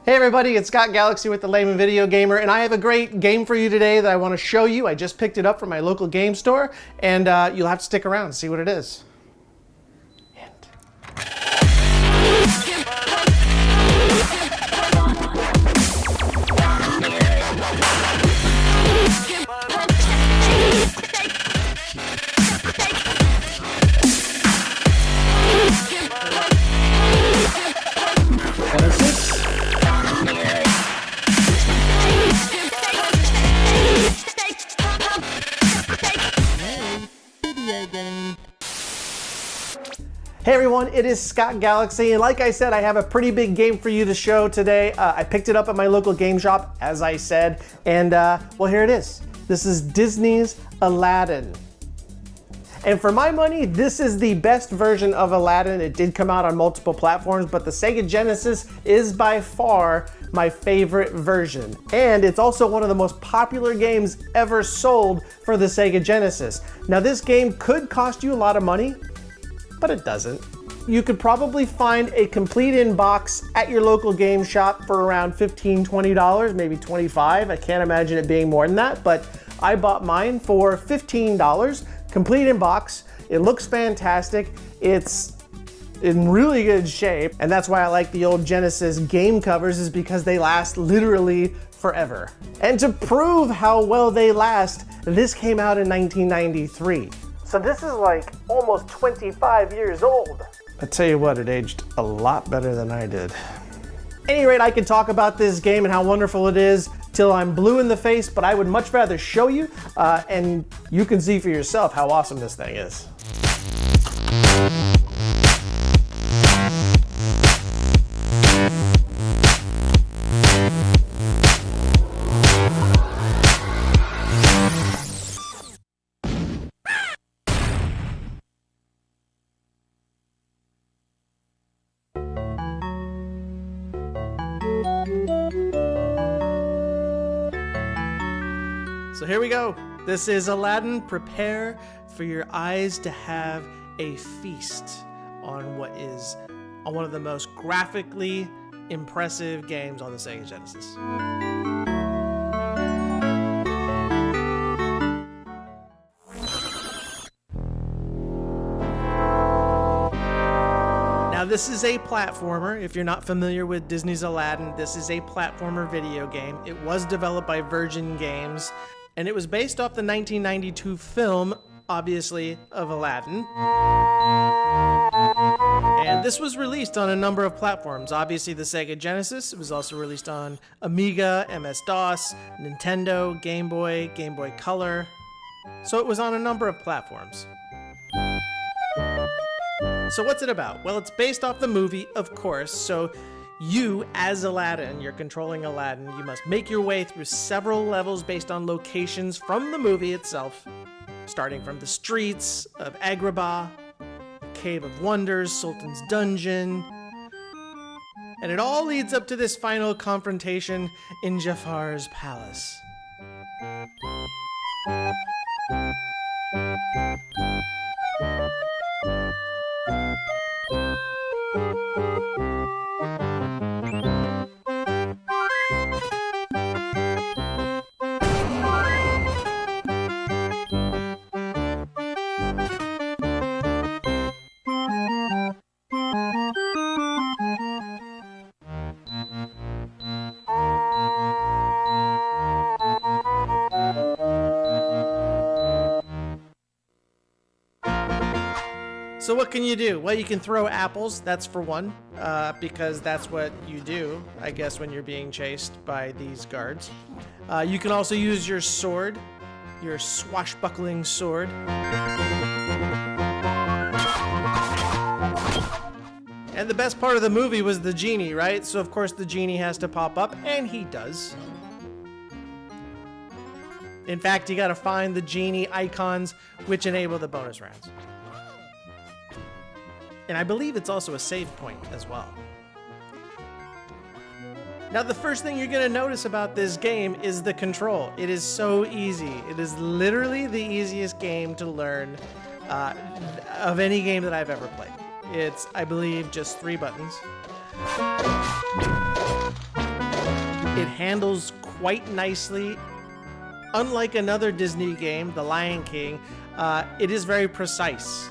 Hey everybody, it's Scott Galaxy with the Layman Video Gamer, and I have a great game for you today that I want to show you. I just picked it up from my local game store, and you'll have to stick around and see what it is. Hey everyone, it is Scott Galaxy, and like I said, I have a pretty big game for you to show today. I picked it up at my local game shop, as I said, and well, here it is. This is Disney's Aladdin. And for my money, this is the best version of Aladdin. It did come out on multiple platforms, but the Sega Genesis is by far my favorite version. And it's also one of the most popular games ever sold for the Sega Genesis. Now, this game could cost you a lot of money, but it doesn't. You could probably find a complete in-box at your local game shop for around $15, $20, maybe $25. I can't imagine it being more than that, but I bought mine for $15, complete in-box. It looks fantastic. It's in really good shape, and that's why I like the old Genesis game covers, is because they last literally forever. And to prove how well they last, this came out in 1993. So this is like almost 25 years old. I tell you what, it aged a lot better than I did. At any rate, I could talk about this game and how wonderful it is till I'm blue in the face, but I would much rather show you, and you can see for yourself how awesome this thing is. So here we go. This is Aladdin. Prepare for your eyes to have a feast on one of the most graphically impressive games on the Sega Genesis. Now, this is a platformer. If you're not familiar with Disney's Aladdin, this is a platformer video game. It was developed by Virgin Games, and it was based off the 1992 film, obviously, of Aladdin. And this was released on a number of platforms. Obviously, the Sega Genesis. It was also released on Amiga, MS-DOS, Nintendo, Game Boy Color. So it was on a number of platforms. So what's it about? Well, it's based off the movie, of course. So you, as Aladdin, you're controlling Aladdin. You must make your way through several levels based on locations from the movie itself, starting from the streets of Agrabah, Cave of Wonders, Sultan's Dungeon, and it all leads up to this final confrontation in Jafar's palace. So what can you do? Well, you can throw apples, that's for one, because that's what you do, I guess, when you're being chased by these guards. You can also use your sword, your swashbuckling sword. And the best part of the movie was the genie, right? So of course the genie has to pop up, and he does. In fact, you gotta find the genie icons, which enable the bonus rounds. And I believe it's also a save point as well. Now, the first thing you're gonna notice about this game is the control. It is so easy. It is literally the easiest game to learn of any game that I've ever played. It's, I believe, just 3 buttons. handles quite nicely. Unlike another Disney game, The Lion King, it is very precise.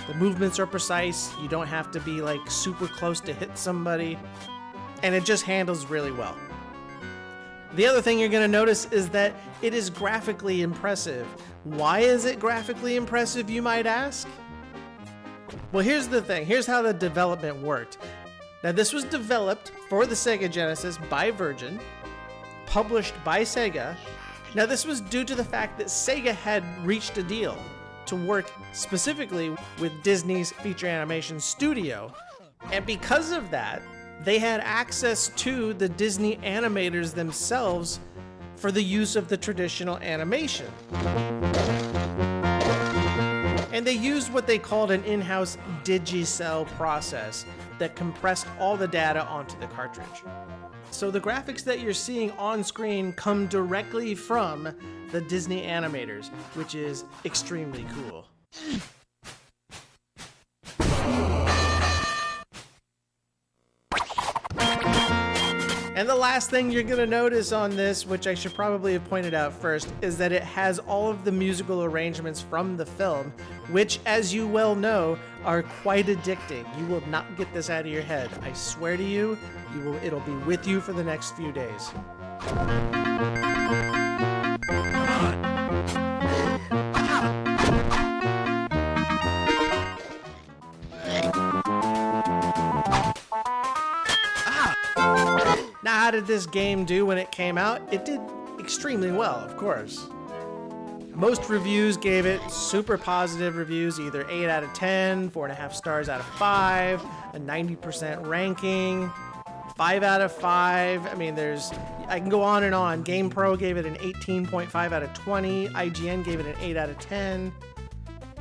The movements are precise. You don't have to be like super close to hit somebody. And it just handles really well. The other thing you're going to notice is that it is graphically impressive. Why is it graphically impressive, you might ask? Well, here's the thing. Here's how the development worked. Now, this was developed for the Sega Genesis by Virgin, published by Sega. Now, this was due to the fact that Sega had reached a deal to work specifically with Disney's feature animation studio. And because of that, they had access to the Disney animators themselves for the use of the traditional animation. And they used what they called an in-house Digicel process that compressed all the data onto the cartridge. So the graphics that you're seeing on screen come directly from the Disney animators, which is extremely cool. And the last thing you're going to notice on this, which I should probably have pointed out first, is that it has all of the musical arrangements from the film, which, as you well know, are quite addicting. You will not get this out of your head. I swear to you, it'll be with you for the next few days. Now, how did this game do when it came out? It did extremely well, of course. Most reviews gave it super positive reviews, either 8 out of 10, 4.5 stars out of 5, a 90% ranking, 5 out of 5. I mean, I can go on and on. GamePro gave it an 18.5 out of 20. IGN gave it an 8 out of 10.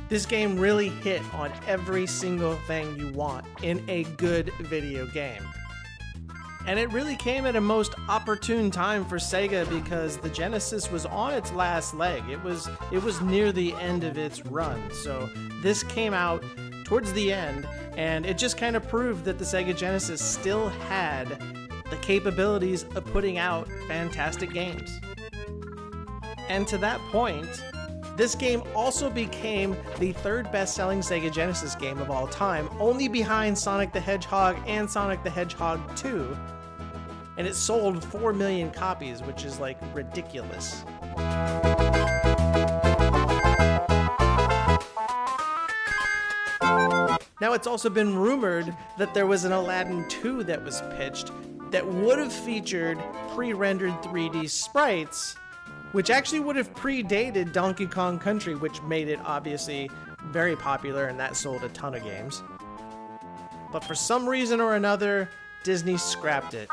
This game really hit on every single thing you want in a good video game. And it really came at a most opportune time for Sega because the Genesis was on its last leg. It was near the end of its run. So this came out towards the end, and it just kind of proved that the Sega Genesis still had the capabilities of putting out fantastic games. And to that point, this game also became the third best-selling Sega Genesis game of all time, only behind Sonic the Hedgehog and Sonic the Hedgehog 2, and it sold 4 million copies, which is like ridiculous. Now, it's also been rumored that there was an Aladdin 2 that was pitched that would have featured pre-rendered 3D sprites, which actually would have predated Donkey Kong Country, which made it obviously very popular, and that sold a ton of games. But for some reason or another, Disney scrapped it.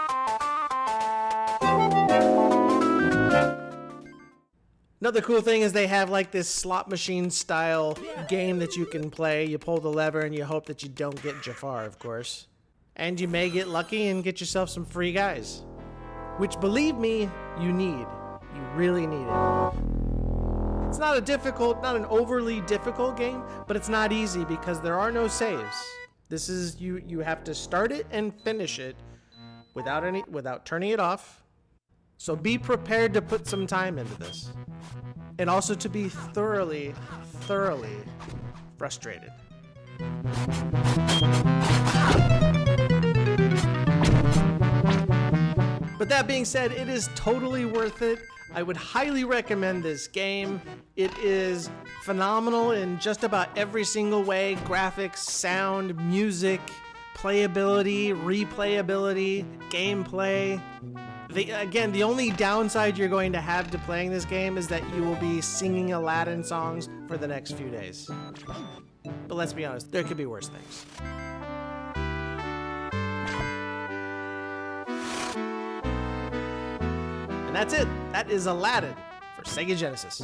Another cool thing is they have like this slot machine style game that you can play. You pull the lever and you hope that you don't get Jafar, of course. And you may get lucky and get yourself some free guys. Which, believe me, you need. You really need it. It's not an overly difficult game, but it's not easy because there are no saves. This is, you have to start it and finish it without turning it off. So be prepared to put some time into this. And also to be thoroughly, thoroughly frustrated. But that being said, it is totally worth it. I would highly recommend this game. It is phenomenal in just about every single way. Graphics, sound, music, playability, replayability, gameplay. Again, the only downside you're going to have to playing this game is that you will be singing Aladdin songs for the next few days. But let's be honest, there could be worse things. And that's it. That is Aladdin for Sega Genesis.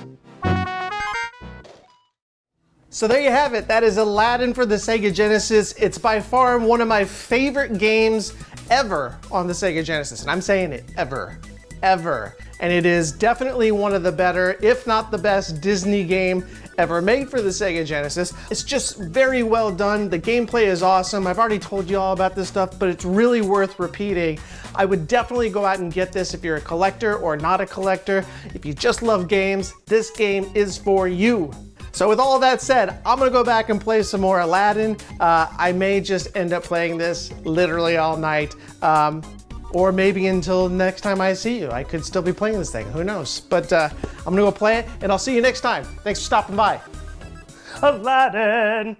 So there you have it. That is Aladdin for the Sega Genesis. It's by far one of my favorite games ever on the Sega Genesis, and I'm saying it, ever. ever. And it is definitely one of the better, if not the best, Disney game ever made for the Sega Genesis. It's just very well done. The gameplay is awesome. I've already told you all about this stuff, but it's really worth repeating. I would definitely go out and get this if you're a collector or not a collector. If you just love games, this game is for you. So with all that said, I'm gonna go back and play some more Aladdin. I may just end up playing this literally all night. Or maybe until next time I see you. I could still be playing this thing, who knows? But I'm gonna go play it, and I'll see you next time. Thanks for stopping by. Aladdin!